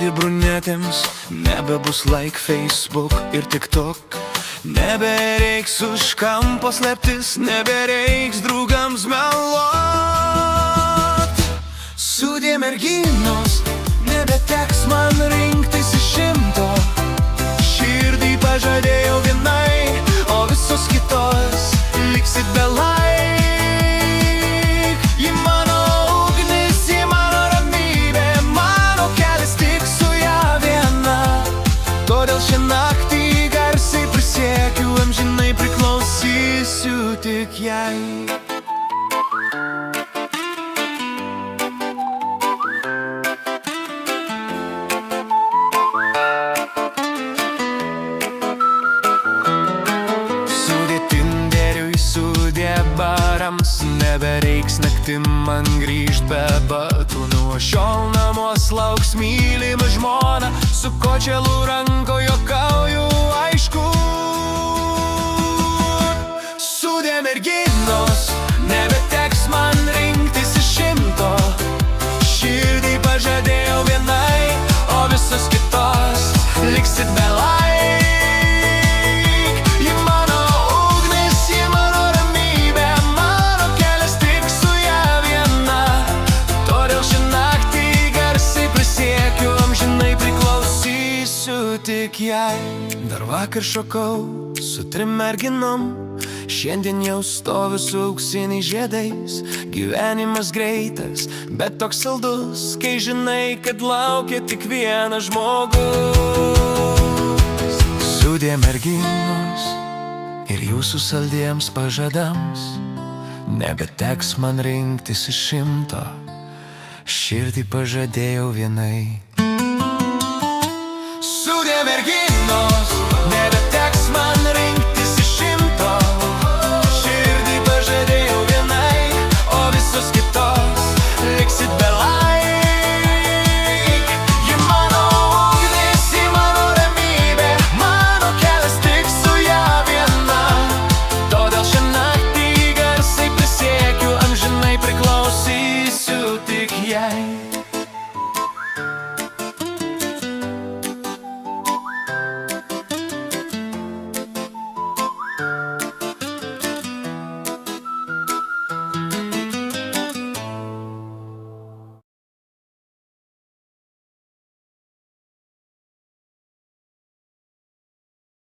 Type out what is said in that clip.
sudie brunetėms nebebus like Facebook ir TikTok. Nebereiks už kampo slėptis, nebereiks draugams meluot. Sudie merginos, nebeteks man rinktis iš 100. Širdį pažadėjau vienai, o visos kitos liksit be laik. Ji mano ugnis, ji mano ramybė, mano kelias tik su ja viena. Todėl šią naktį garsiai prisiekiu, amžinai priklausysiu tik jai. Barams nebereiks naktim man grįžt be batų. Nuo šiol namuos lauks mylima žmona, su kočelu ranko juokauju, aišku. Sudie merginos, nebeteks man rinktis iš 100. Širdį pažadėjau vienai, o visos kitos liksit be laik. Tik jai. Dar vakar šokau su 3 merginom, šiandien jau stoviu su auksiniais žiedais. Gyvenimas greitas, bet toks saldus, kai žinai, kad laukia tik vienas žmogus. Sudie merginos ir jūsų saldiems pažadams, nebeteks man rinktis iš 100. Širdį pažadėjau vienai. Sudie merginos,